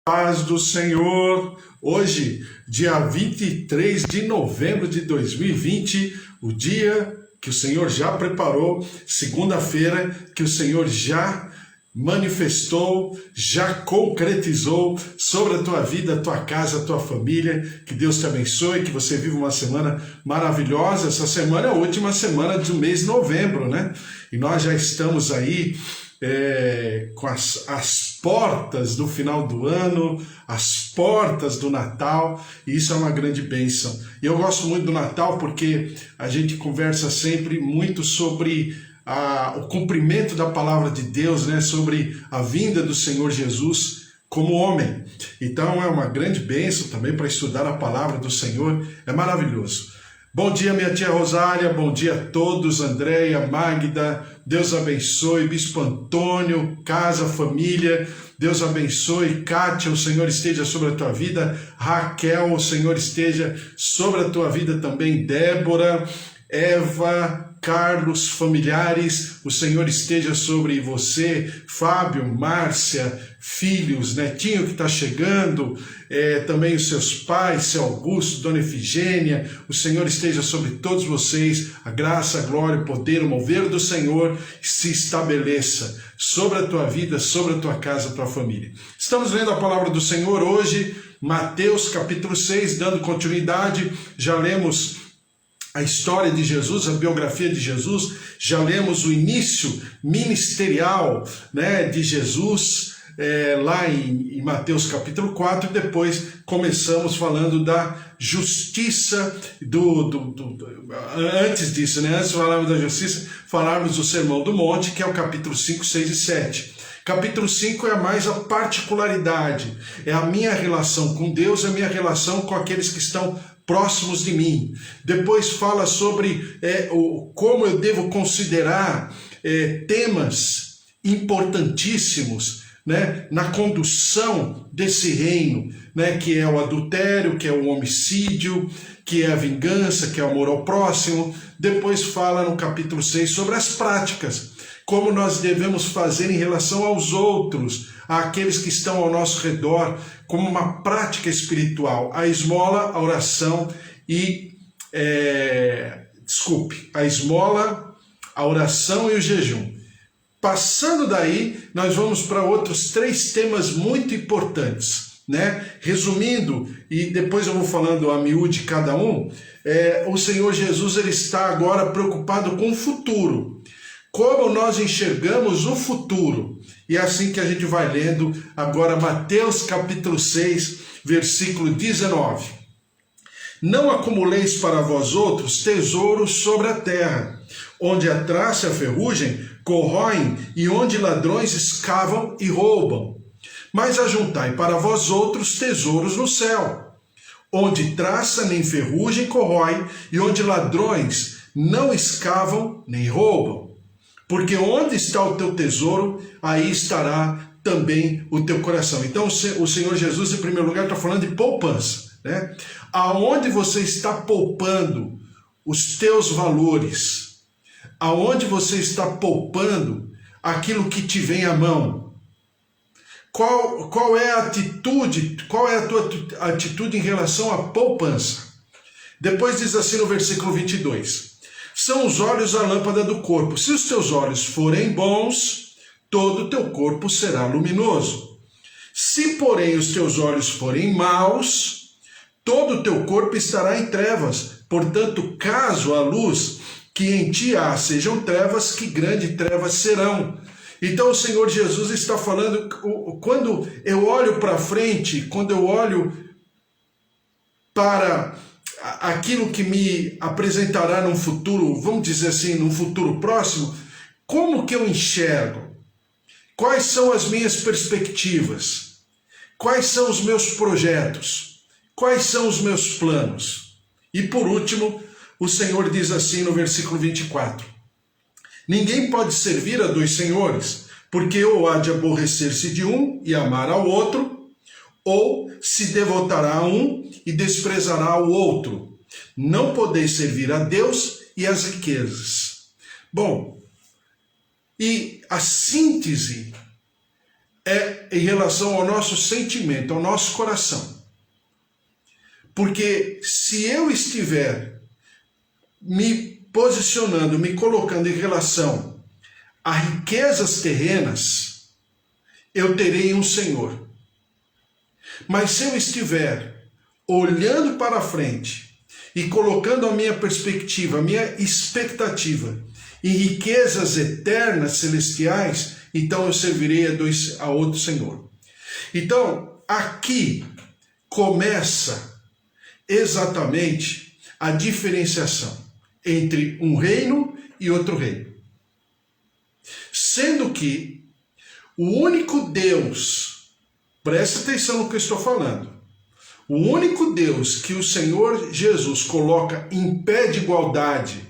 Paz do Senhor, hoje, dia 23 de novembro de 2020, o dia que o Senhor já preparou, segunda-feira que o Senhor já manifestou, já concretizou sobre a tua vida, a tua casa, a tua família. Que Deus te abençoe, que você viva uma semana maravilhosa. Essa semana é a última semana do mês de novembro, né? E nós já estamos aí com as portas do final do ano, as portas do Natal, e isso é uma grande bênção. E eu gosto muito do Natal porque a gente conversa sempre muito sobre o cumprimento da palavra de Deus, né? Sobre a vinda do Senhor Jesus como homem. Então é uma grande bênção também para estudar a palavra do Senhor, é maravilhoso. Bom dia, minha tia Rosária, bom dia a todos, Andréia, Magda, Deus abençoe, Bispo Antônio, casa, família, Deus abençoe, Kátia, o Senhor esteja sobre a tua vida, Raquel, o Senhor esteja sobre a tua vida também, Débora, Eva, Carlos, familiares, o Senhor esteja sobre você, Fábio, Márcia, filhos, netinho que está chegando, também os seus pais, seu Augusto, Dona Efigênia, o Senhor esteja sobre todos vocês, a graça, a glória, o poder, o mover do Senhor se estabeleça sobre a tua vida, sobre a tua casa, a tua família. Estamos lendo a palavra do Senhor hoje, Mateus capítulo 6, dando continuidade, já lemos a história de Jesus, a biografia de Jesus, já lemos o início ministerial, né, de Jesus, lá em Mateus capítulo 4, e depois começamos falando da justiça, antes disso, né, antes de falarmos da justiça, falarmos do Sermão do Monte, que é o capítulo 5, 6 e 7. Capítulo 5 é mais a particularidade, é a minha relação com Deus, é a minha relação com aqueles que estão próximos de mim. Depois fala sobre como eu devo considerar temas importantíssimos, né, na condução desse reino, né, que é o adultério, que é o homicídio, que é a vingança, que é o amor ao próximo. Depois fala no capítulo 6 sobre as práticas, como nós devemos fazer em relação aos outros, àqueles que estão ao nosso redor, como uma prática espiritual, a esmola, a oração e... a esmola, a oração e o jejum. Passando daí, nós vamos para outros 3 temas muito importantes, né? Resumindo, e depois eu vou falando a miúde cada um, o Senhor Jesus ele está agora preocupado com o futuro. Como nós enxergamos o futuro. E é assim que a gente vai lendo agora Mateus capítulo 6, versículo 19. Não acumuleis para vós outros tesouros sobre a terra, onde a traça e a ferrugem corroem e onde ladrões escavam e roubam. Mas ajuntai para vós outros tesouros no céu, onde traça nem ferrugem corrói e onde ladrões não escavam nem roubam. Porque onde está o teu tesouro, aí estará também o teu coração. Então o Senhor Jesus, em primeiro lugar, está falando de poupança, né? Aonde você está poupando os teus valores, aonde você está poupando aquilo que te vem à mão. Qual é a atitude, qual é a tua atitude em relação à poupança? Depois diz assim no versículo 22. São os olhos a lâmpada do corpo. Se os teus olhos forem bons, todo o teu corpo será luminoso. Se, porém, os teus olhos forem maus, todo o teu corpo estará em trevas. Portanto, caso a luz que em ti há sejam trevas, que grandes trevas serão. Então o Senhor Jesus está falando, quando eu olho para frente, quando eu olho para aquilo que me apresentará num futuro, vamos dizer assim, num futuro próximo, como que eu enxergo? Quais são as minhas perspectivas? Quais são os meus projetos? Quais são os meus planos? E por último, o Senhor diz assim no versículo 24. Ninguém pode servir a 2 senhores, porque ou há de aborrecer-se de um e amar ao outro, ou se devotará a um e desprezará o outro. Não podeis servir a Deus e às riquezas. Bom, e a síntese é em relação ao nosso sentimento, ao nosso coração. Porque se eu estiver me posicionando, me colocando em relação a riquezas terrenas, eu terei um Senhor. Mas se eu estiver olhando para frente e colocando a minha perspectiva, a minha expectativa em riquezas eternas, celestiais, então eu servirei a outro Senhor. Então, aqui começa exatamente a diferenciação entre um reino e outro reino. Sendo que o único Deus, presta atenção no que eu estou falando, o único Deus que o Senhor Jesus coloca em pé de igualdade,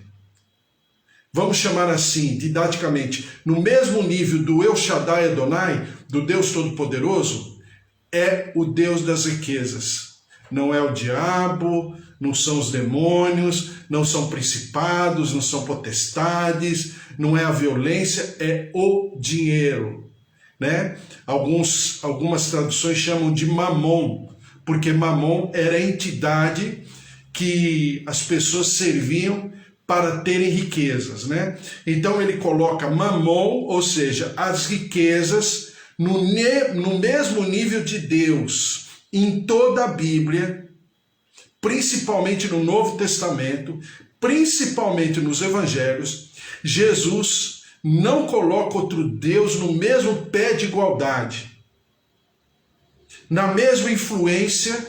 vamos chamar assim, didaticamente, no mesmo nível do El Shaddai Adonai, do Deus Todo-Poderoso, é o Deus das riquezas. Não é o diabo, não são os demônios, não são principados, não são potestades, não é a violência, é o dinheiro, né? Algumas traduções chamam de Mamon, porque Mamon era a entidade que as pessoas serviam para terem riquezas, né? Então ele coloca Mamon, ou seja, as riquezas, no mesmo nível de Deus, em toda a Bíblia, principalmente no Novo Testamento, principalmente nos Evangelhos. Jesus não coloca outro Deus no mesmo pé de igualdade, na mesma influência,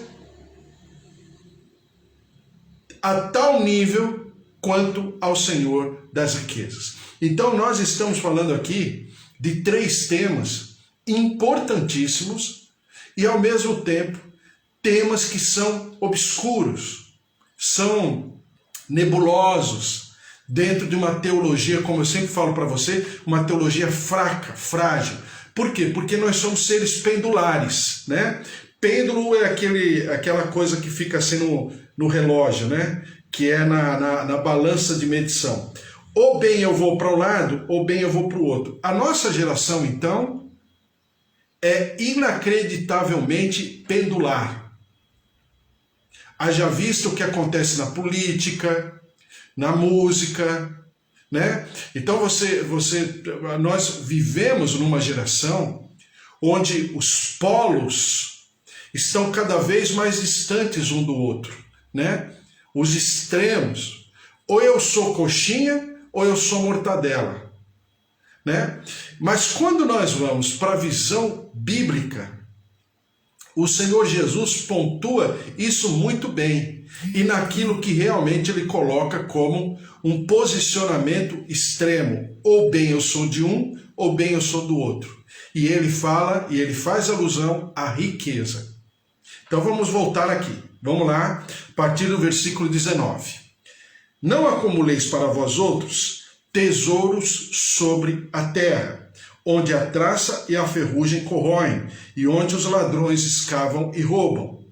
a tal nível quanto ao Senhor das riquezas. Então nós estamos falando aqui de 3 temas importantíssimos e ao mesmo tempo temas que são obscuros, são nebulosos, dentro de uma teologia, como eu sempre falo para você, uma teologia fraca, frágil. Por quê? Porque nós somos seres pendulares, né? Pêndulo é aquela coisa que fica assim no relógio, né? Que é na balança de medição. Ou bem eu vou para um lado, ou bem eu vou para o outro. A nossa geração, então, é inacreditavelmente pendular. Haja visto o que acontece na política, na música, né? Então nós vivemos numa geração onde os polos estão cada vez mais distantes um do outro, né? Os extremos. Ou eu sou coxinha, ou eu sou mortadela, né? Mas quando nós vamos para a visão bíblica, o Senhor Jesus pontua isso muito bem, e naquilo que realmente ele coloca como um posicionamento extremo, ou bem eu sou de um, ou bem eu sou do outro. E ele fala, e ele faz alusão à riqueza. Então vamos voltar aqui, vamos lá, a partir do versículo 19. Não acumuleis para vós outros tesouros sobre a terra, onde a traça e a ferrugem corroem, e onde os ladrões escavam e roubam.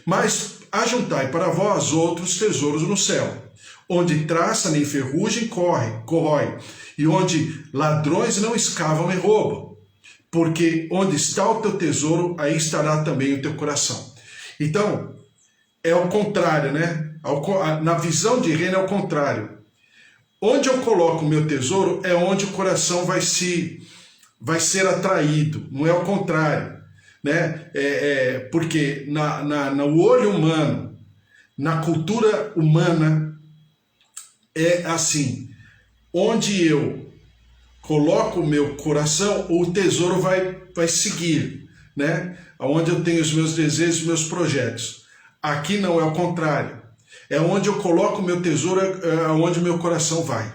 Mas ajuntai para vós outros tesouros no céu, onde traça nem ferrugem corrói, e onde ladrões não escavam e roubam. Porque onde está o teu tesouro, aí estará também o teu coração. Então, é o contrário, né? Na visão de reino é o contrário. Onde eu coloco o meu tesouro é onde o coração vai ser atraído, não é o contrário, né? Porque no olho humano, na cultura humana, é assim: onde eu coloco o meu coração, o tesouro vai seguir, né? Onde eu tenho os meus desejos, os meus projetos. Aqui não, é o contrário. É onde eu coloco o meu tesouro, é onde o meu coração vai.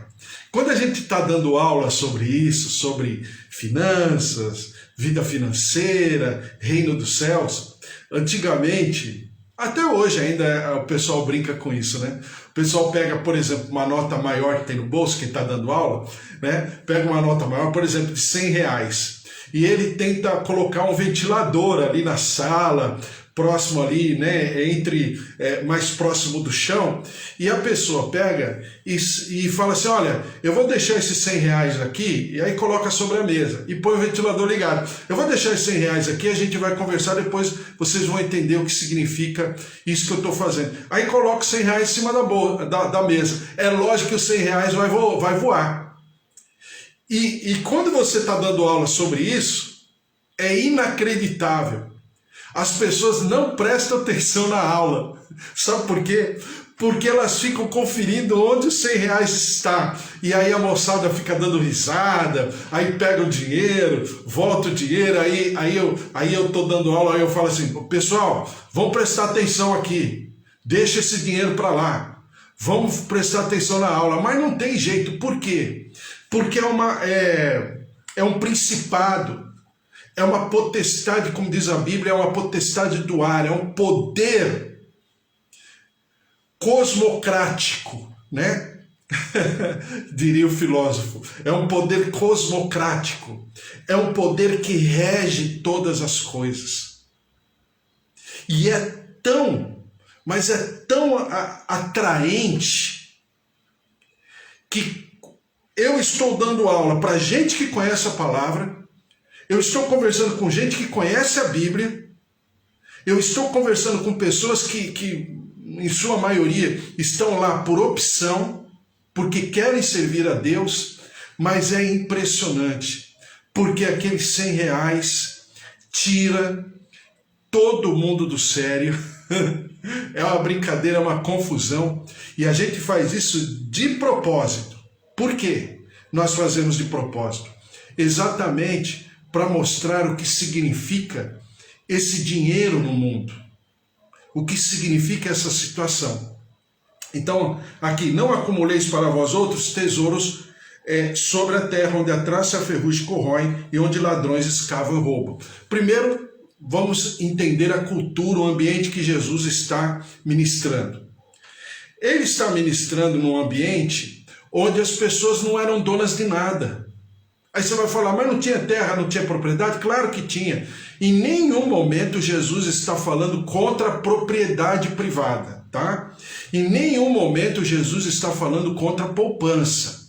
Quando a gente está dando aula sobre isso, sobre finanças, vida financeira, reino dos céus, antigamente, até hoje ainda o pessoal brinca com isso, né? O pessoal pega, por exemplo, uma nota maior que tem no bolso, quem está dando aula, né? Pega uma nota maior, por exemplo, de R$100, e ele tenta colocar um ventilador ali na sala próximo ali, né, mais próximo do chão, e a pessoa pega e fala assim, olha, eu vou deixar esses 100 reais aqui, e aí coloca sobre a mesa, e põe o ventilador ligado. Eu vou deixar esses 100 reais aqui, a gente vai conversar, depois vocês vão entender o que significa isso que eu estou fazendo. Aí coloca os 100 reais em cima da mesa. É lógico que os 100 reais vai voar. E quando você está dando aula sobre isso, é inacreditável. As pessoas não prestam atenção na aula. Sabe por quê? Porque elas ficam conferindo onde os 100 reais está. E aí a moçada fica dando risada, aí pega o dinheiro, volta o dinheiro, aí eu tô dando aula, aí eu falo assim, pessoal, vamos prestar atenção aqui, deixa esse dinheiro para lá, vamos prestar atenção na aula. Mas não tem jeito, por quê? Porque é um principado. É uma potestade, como diz a Bíblia, é uma potestade do ar, é um poder cosmocrático, né? Diria o filósofo. É um poder cosmocrático. É um poder que rege todas as coisas. E mas é tão atraente que eu estou dando aula para gente que conhece a palavra. Eu estou conversando com gente que conhece a Bíblia, eu estou conversando com pessoas que em sua maioria, estão lá por opção, porque querem servir a Deus, mas é impressionante, porque aqueles 100 reais tira todo mundo do sério, é uma brincadeira, é uma confusão, e a gente faz isso de propósito. Por quê? Nós fazemos de propósito? Exatamente para mostrar o que significa esse dinheiro no mundo, o que significa essa situação. Então, aqui, não acumuleis para vós outros tesouros sobre a terra, onde a traça e a ferrugem corroem e onde ladrões escavam e roubam. Primeiro, vamos entender a cultura, o ambiente que Jesus está ministrando. Ele está ministrando num ambiente onde as pessoas não eram donas de nada. Aí você vai falar, mas não tinha terra, não tinha propriedade? Claro que tinha. Em nenhum momento Jesus está falando contra a propriedade privada, tá? Em nenhum momento Jesus está falando contra a poupança,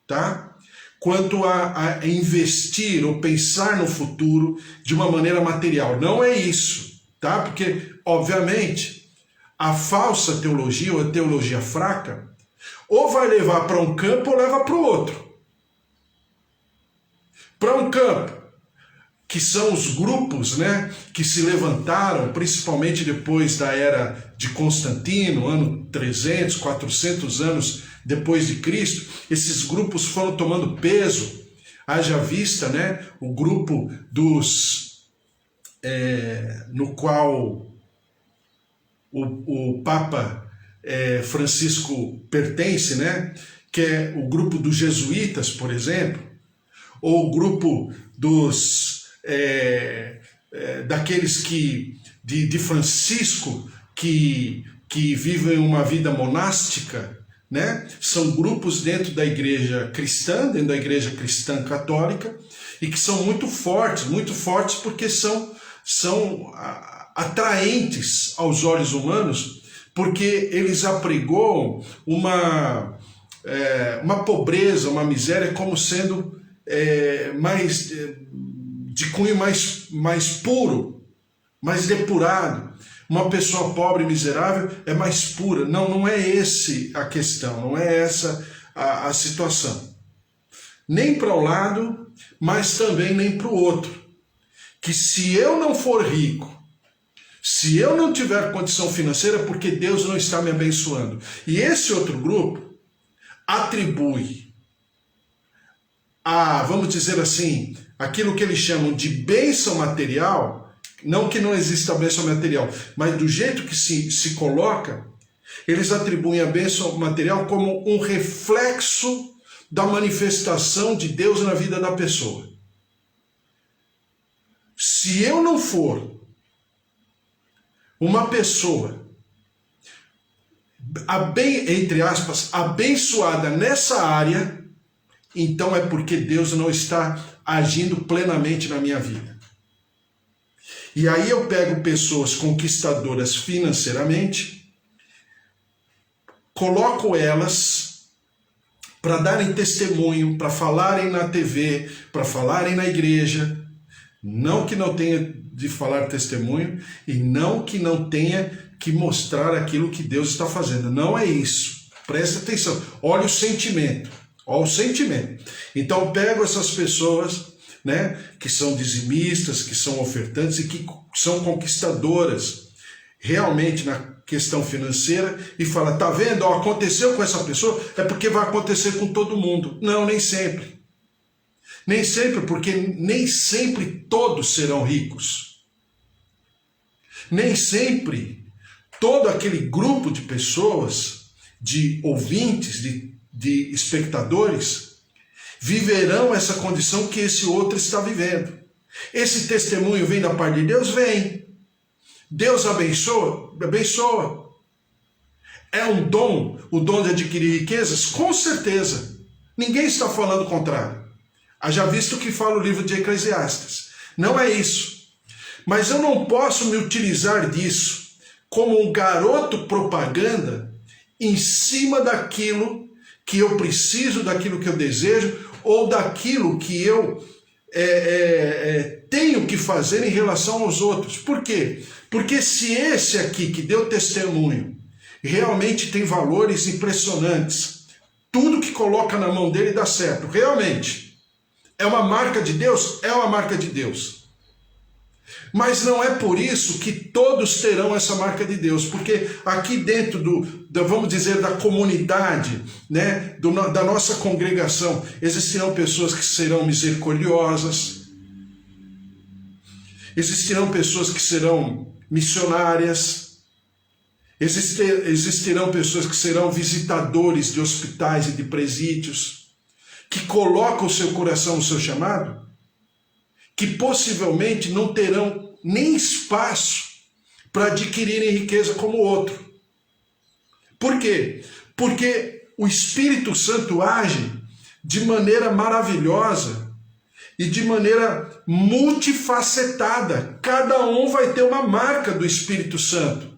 tá? Quanto a investir ou pensar no futuro de uma maneira material. Não é isso, tá? Porque, obviamente, a falsa teologia ou a teologia fraca ou vai levar para um campo ou leva para o outro. Para um campo, que são os grupos, né, que se levantaram, principalmente depois da era de Constantino, ano 300, 400 anos depois de Cristo, esses grupos foram tomando peso, haja vista, né, o grupo no qual o Papa Francisco pertence, né, que é o grupo dos jesuítas, por exemplo, ou o grupo daqueles de Francisco que vivem uma vida monástica, né? São grupos dentro da igreja cristã católica, e que são muito fortes porque são atraentes aos olhos humanos, porque eles apregoam uma pobreza, uma miséria como sendo de cunho mais puro, mais depurado. Uma pessoa pobre e miserável é mais pura. Não é esse a questão, não é essa a situação. Nem para um lado, mas também nem para o outro. Que se eu não for rico, se eu não tiver condição financeira, porque Deus não está me abençoando. E esse outro grupo atribui vamos dizer assim, aquilo que eles chamam de bênção material, não que não exista bênção material, mas do jeito que se coloca, eles atribuem a bênção material como um reflexo da manifestação de Deus na vida da pessoa. Se eu não for uma pessoa, entre aspas, abençoada nessa área, então é porque Deus não está agindo plenamente na minha vida. E aí eu pego pessoas conquistadoras financeiramente, coloco elas para darem testemunho, para falarem na TV, para falarem na igreja. Não que não tenha de falar testemunho e não tenha que mostrar aquilo que Deus está fazendo. Não é isso. Preste atenção. Olha o sentimento. Olha o sentimento. Então eu pego essas pessoas, né, que são dizimistas, que são ofertantes e que são conquistadoras realmente na questão financeira e fala, tá vendo? Ó, aconteceu com essa pessoa, é porque vai acontecer com todo mundo. Não, nem sempre. Nem sempre, porque nem sempre todos serão ricos. Nem sempre todo aquele grupo de pessoas, de ouvintes, de espectadores, viverão essa condição que esse outro está vivendo. Esse testemunho vem da parte de Deus? Vem. Deus abençoa? Abençoa. É um dom, o dom de adquirir riquezas? Com certeza. Ninguém está falando o contrário. Haja visto o que fala o livro de Eclesiastes. Não é isso. Mas eu não posso me utilizar disso como um garoto propaganda em cima daquilo que eu preciso, daquilo que eu desejo, ou daquilo que eu tenho que fazer em relação aos outros. Por quê? Porque se esse aqui que deu testemunho realmente tem valores impressionantes, tudo que coloca na mão dele dá certo, realmente. É uma marca de Deus? É uma marca de Deus. Mas não é por isso que todos terão essa marca de Deus, porque aqui dentro vamos dizer, da comunidade, né, da nossa congregação, existirão pessoas que serão misericordiosas, existirão pessoas que serão missionárias, existirão pessoas que serão visitadores de hospitais e de presídios, que colocam o seu coração no seu chamado, que possivelmente não terão nem espaço para adquirirem riqueza como o outro. Por quê? Porque o Espírito Santo age de maneira maravilhosa e de maneira multifacetada. Cada um vai ter uma marca do Espírito Santo.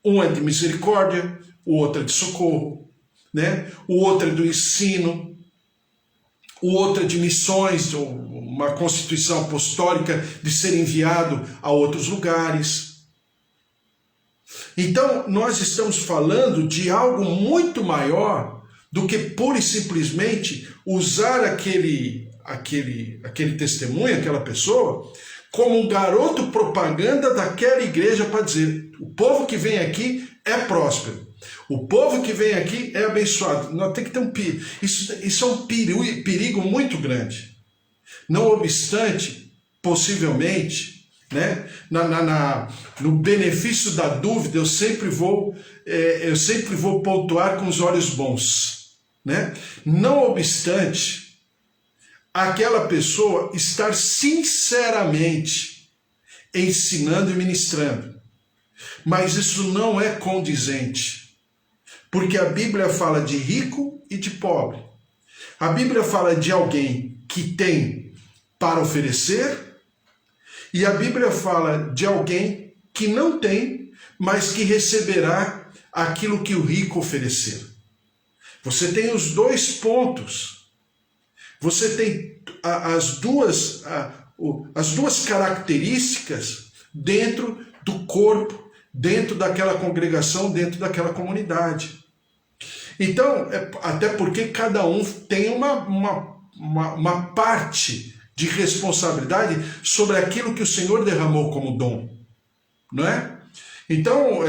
Um é de misericórdia, o outro é de socorro, né? O outro é do ensino, o outro é de missões, uma constituição apostólica de ser enviado a outros lugares. Então, nós estamos falando de algo muito maior do que pura e simplesmente usar aquele testemunho, aquela pessoa, como um garoto propaganda daquela igreja para dizer, o povo que vem aqui é próspero. O povo que vem aqui é abençoado. Nós temos que ter isso é um perigo muito grande. Não obstante, possivelmente, né, no benefício da dúvida, eu sempre vou pontuar com os olhos bons. Né? Não obstante, aquela pessoa estar sinceramente ensinando e ministrando. Mas isso não é condizente. Porque a Bíblia fala de rico e de pobre. A Bíblia fala de alguém que tem para oferecer, e a Bíblia fala de alguém que não tem, mas que receberá aquilo que o rico oferecer. Você tem os dois pontos. Você tem as duas características dentro do corpo, dentro daquela congregação, dentro daquela comunidade. Então, até porque cada um tem uma parte de responsabilidade sobre aquilo que o Senhor derramou como dom, não é? Então,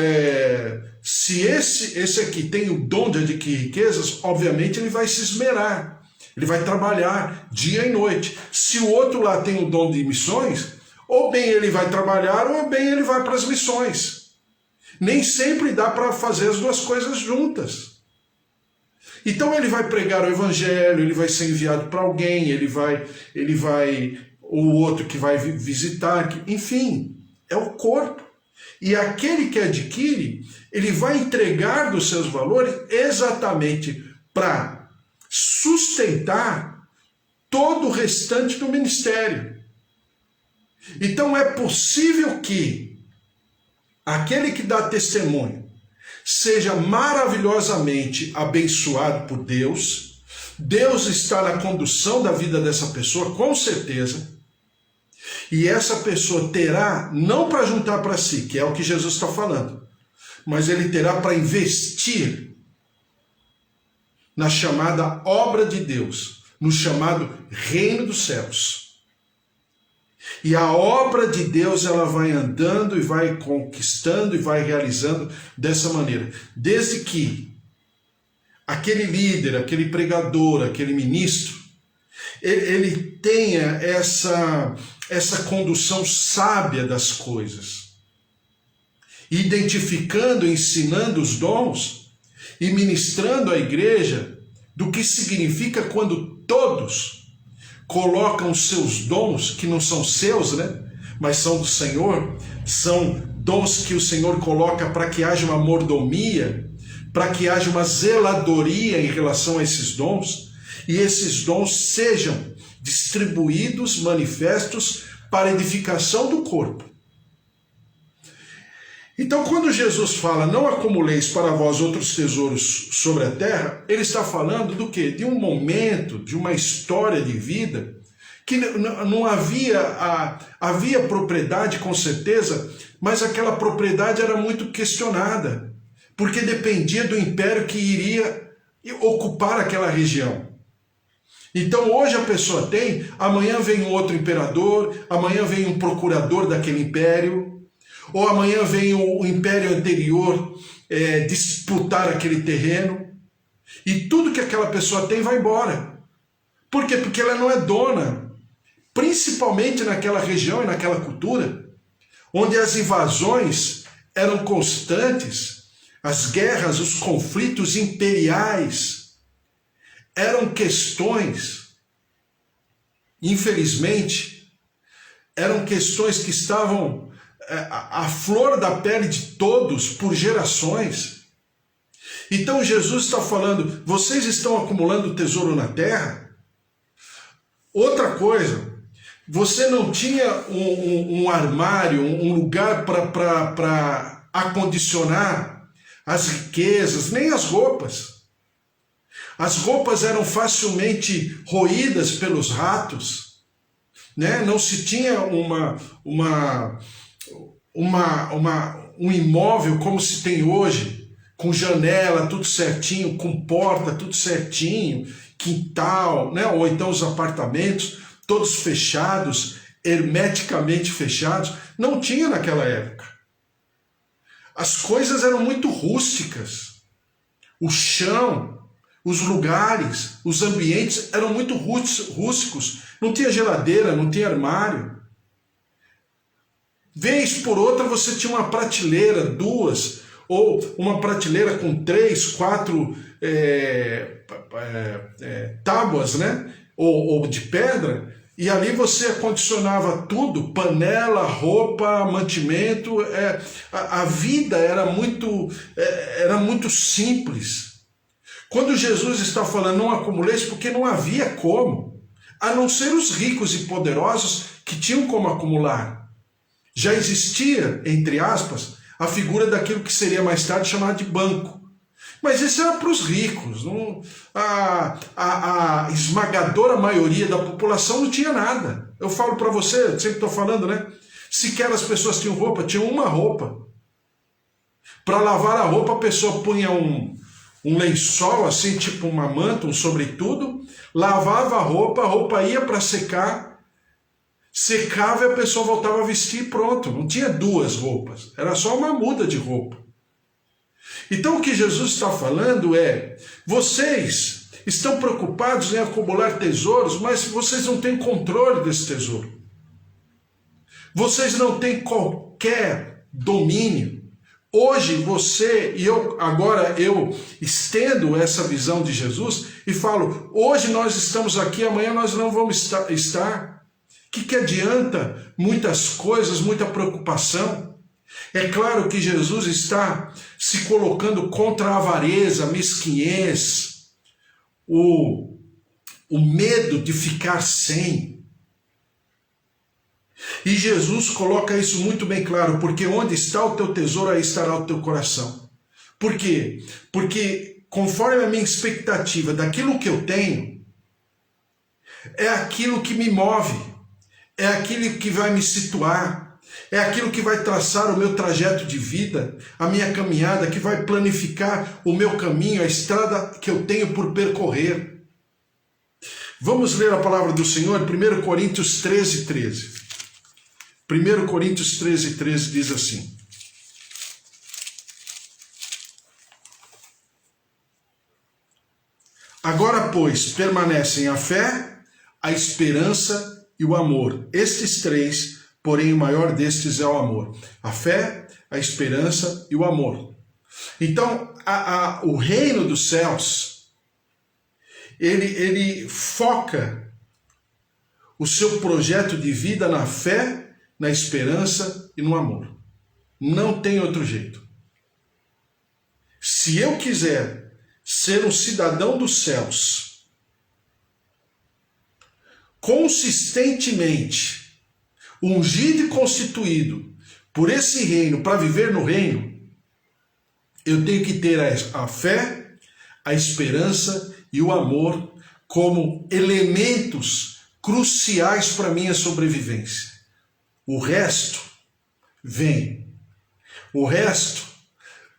se esse aqui tem o dom de adquirir riquezas, obviamente ele vai se esmerar, ele vai trabalhar dia e noite. Se o outro lá tem o dom de missões, ou bem ele vai trabalhar, ou bem ele vai para as missões. Nem sempre dá para fazer as duas coisas juntas. Então ele vai pregar o evangelho, ele vai ser enviado para alguém, ele vai, o outro que vai visitar, enfim, é o corpo. E aquele que adquire, ele vai entregar dos seus valores exatamente para sustentar todo o restante do ministério. Então é possível que aquele que dá testemunho seja maravilhosamente abençoado por Deus. Deus está na condução da vida dessa pessoa, com certeza. E essa pessoa terá, não para juntar para si, que é o que Jesus está falando, mas ele terá para investir na chamada obra de Deus, no chamado reino dos céus. E a obra de Deus, ela vai andando e vai conquistando e vai realizando dessa maneira. Desde que aquele líder, aquele pregador, aquele ministro, ele tenha essa condução sábia das coisas, identificando, ensinando os dons e ministrando à igreja do que significa quando todos colocam seus dons, que não são seus, né? Mas são do Senhor, são dons que o Senhor coloca para que haja uma mordomia, para que haja uma zeladoria em relação a esses dons, e esses dons sejam distribuídos, manifestos para edificação do corpo. Então, quando Jesus fala, não acumuleis para vós outros tesouros sobre a terra, ele está falando do quê? De um momento, de uma história de vida, que não havia propriedade, com certeza, mas aquela propriedade era muito questionada, porque dependia do império que iria ocupar aquela região. Então hoje a pessoa tem, amanhã vem um outro imperador, amanhã vem um procurador daquele império, ou amanhã vem o império anterior disputar aquele terreno, e tudo que aquela pessoa tem vai embora. Por quê? Porque ela não é dona, principalmente naquela região e naquela cultura, onde as invasões eram constantes, as guerras, os conflitos imperiais eram questões, infelizmente, eram questões que estavam à flor da pele de todos por gerações. Então Jesus está falando, vocês estão acumulando tesouro na terra? Outra coisa, você não tinha um armário, um lugar para acondicionar as riquezas, nem as roupas. As roupas eram facilmente roídas pelos ratos, né? Não se tinha um imóvel como se tem hoje, com janela, tudo certinho, com porta, tudo certinho, quintal, né? Ou então os apartamentos, todos fechados, hermeticamente fechados. Não tinha naquela época. As coisas eram muito rústicas. O chão, os lugares, os ambientes eram muito rústicos. Não tinha geladeira, não tinha armário. Vez por outra você tinha uma prateleira, duas, ou uma prateleira com 3, 4 tábuas, né? Ou de pedra, e ali você acondicionava tudo, panela, roupa, mantimento. A vida era muito simples. Quando Jesus está falando não acumuleis, porque não havia como, a não ser os ricos e poderosos que tinham como acumular. Já existia, entre aspas, a figura daquilo que seria mais tarde chamado de banco. Mas isso era para os ricos. A esmagadora maioria da população não tinha nada. Eu falo para você, eu sempre estou falando, né? Sequer as pessoas tinham roupa, tinham uma roupa. Para lavar a roupa, a pessoa punha um lençol, assim, tipo uma manta, um sobretudo, lavava a roupa ia para secar, secava e a pessoa voltava a vestir e pronto. Não tinha duas roupas, era só uma muda de roupa. Então o que Jesus está falando é, vocês estão preocupados em acumular tesouros, mas vocês não têm controle desse tesouro. Vocês não têm qualquer domínio. Hoje você e agora eu estendo essa visão de Jesus e falo, hoje nós estamos aqui, amanhã nós não vamos estar. O que adianta muitas coisas, muita preocupação? É claro que Jesus está se colocando contra a avareza, a mesquinhez, o medo de ficar sem. E Jesus coloca isso muito bem claro, porque onde está o teu tesouro, aí estará o teu coração. Por quê? Porque conforme a minha expectativa daquilo que eu tenho, é aquilo que me move, é aquilo que vai me situar, é aquilo que vai traçar o meu trajeto de vida, a minha caminhada, que vai planificar o meu caminho, a estrada que eu tenho por percorrer. Vamos ler a palavra do Senhor, 1 Coríntios 13, 13. 1 Coríntios 13, 13 diz assim: agora, pois, permanecem a fé, a esperança e o amor. Estes três, porém o maior destes é o amor. A fé, a esperança e o amor. Então, o reino dos céus, ele foca o seu projeto de vida na fé, na esperança e no amor. Não tem outro jeito. Se eu quiser ser um cidadão dos céus, consistentemente, ungido e constituído por esse reino, para viver no reino, eu tenho que ter a fé, a esperança e o amor como elementos cruciais para a minha sobrevivência. O resto vem. O resto,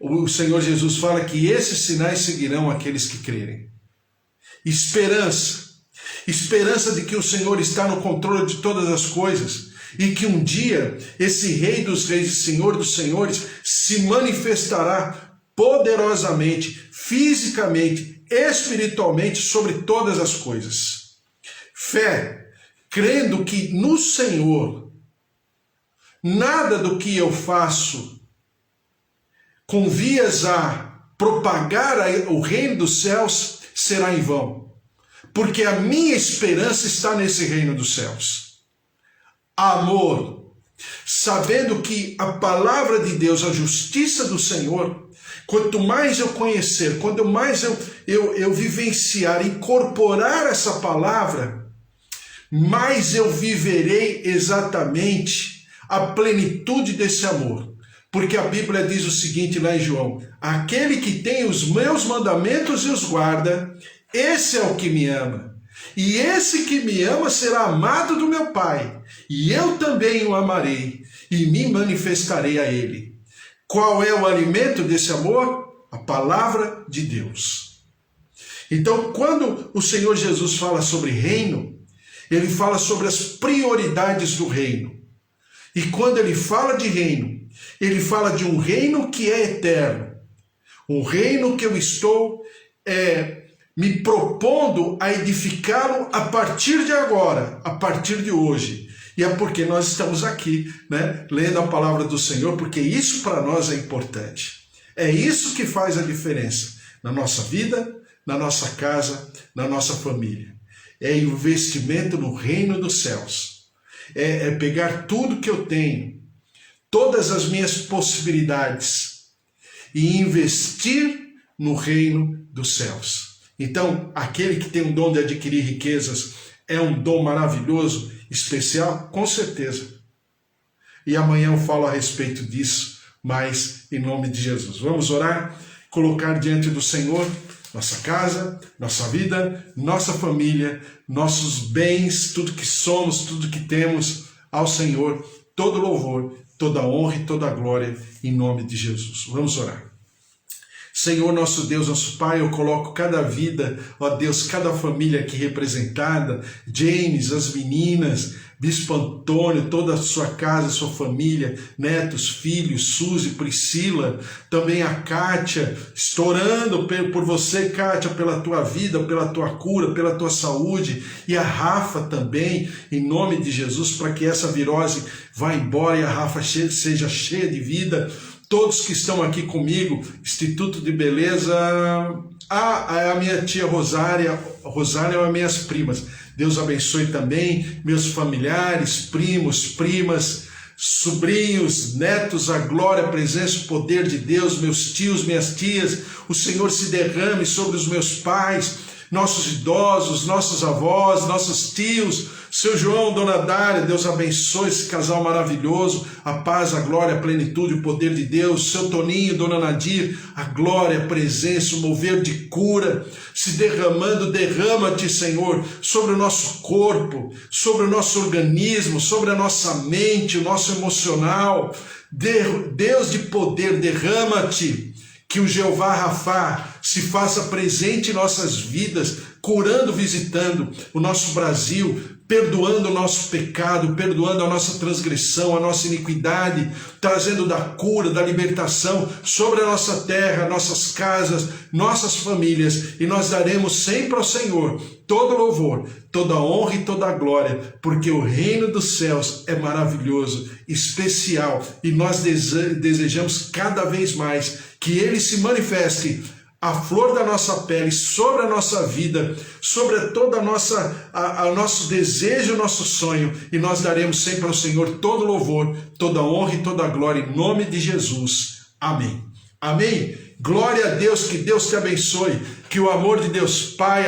o Senhor Jesus fala que esses sinais seguirão aqueles que crerem. Esperança. Esperança de que o Senhor está no controle de todas as coisas e que um dia esse Rei dos Reis e Senhor dos Senhores se manifestará poderosamente, fisicamente, espiritualmente sobre todas as coisas. Fé, crendo que no Senhor nada do que eu faço com vias a propagar o reino dos céus será em vão, porque a minha esperança está nesse reino dos céus. Amor, sabendo que a palavra de Deus, a justiça do Senhor, quanto mais eu conhecer, quanto mais eu vivenciar, incorporar essa palavra, mais eu viverei exatamente a plenitude desse amor. Porque a Bíblia diz o seguinte lá em João: aquele que tem os meus mandamentos e os guarda, esse é o que me ama. E esse que me ama será amado do meu Pai, e eu também o amarei, e me manifestarei a ele. Qual é o alimento desse amor? A palavra de Deus. Então, quando o Senhor Jesus fala sobre reino, ele fala sobre as prioridades do reino. E quando ele fala de reino, ele fala de um reino que é eterno. Um reino que eu estou me propondo a edificá-lo a partir de agora, a partir de hoje. E é porque nós estamos aqui, né, lendo a palavra do Senhor, porque isso para nós é importante. É isso que faz a diferença na nossa vida, na nossa casa, na nossa família. É investimento no reino dos céus. É pegar tudo que eu tenho, todas as minhas possibilidades, e investir no reino dos céus. Então, aquele que tem um dom de adquirir riquezas é um dom maravilhoso, especial? Com certeza. E amanhã eu falo a respeito disso, mas em nome de Jesus. Vamos orar, colocar diante do Senhor nossa casa, nossa vida, nossa família, nossos bens, tudo que somos, tudo que temos ao Senhor, todo louvor, toda honra e toda glória em nome de Jesus. Vamos orar. Senhor, nosso Deus, nosso Pai, eu coloco cada vida, ó Deus, cada família aqui representada, James, as meninas, Bispo Antônio, toda a sua casa, sua família, netos, filhos, Suzy, Priscila, também a Kátia, estourando por você, Kátia, pela tua vida, pela tua cura, pela tua saúde, e a Rafa também, em nome de Jesus, para que essa virose vá embora e a Rafa seja cheia de vida. Todos que estão aqui comigo, Instituto de Beleza, a minha tia Rosália é as minhas primas. Deus abençoe também meus familiares, primos, primas, sobrinhos, netos, a glória, a presença, o poder de Deus, meus tios, minhas tias. O Senhor se derrame sobre os meus pais, nossos idosos, nossos avós, nossos tios, Seu João, Dona Dália, Deus abençoe esse casal maravilhoso, a paz, a glória, a plenitude, o poder de Deus. Seu Toninho, Dona Nadir, a glória, a presença, o mover de cura, se derramando, derrama-te, Senhor, sobre o nosso corpo, sobre o nosso organismo, sobre a nossa mente, o nosso emocional. Deus de poder, derrama-te, que o Jeová Rafá se faça presente em nossas vidas, curando, visitando o nosso Brasil, perdoando o nosso pecado, perdoando a nossa transgressão, a nossa iniquidade, trazendo da cura, da libertação sobre a nossa terra, nossas casas, nossas famílias, e nós daremos sempre ao Senhor todo louvor, toda honra e toda glória, porque o reino dos céus é maravilhoso, especial, e nós desejamos cada vez mais que ele se manifeste a flor da nossa pele, sobre a nossa vida, sobre toda a nosso desejo, nosso sonho, e nós daremos sempre ao Senhor todo louvor, toda honra e toda glória, em nome de Jesus. Amém. Amém. Glória a Deus, que Deus te abençoe, que o amor de Deus Pai,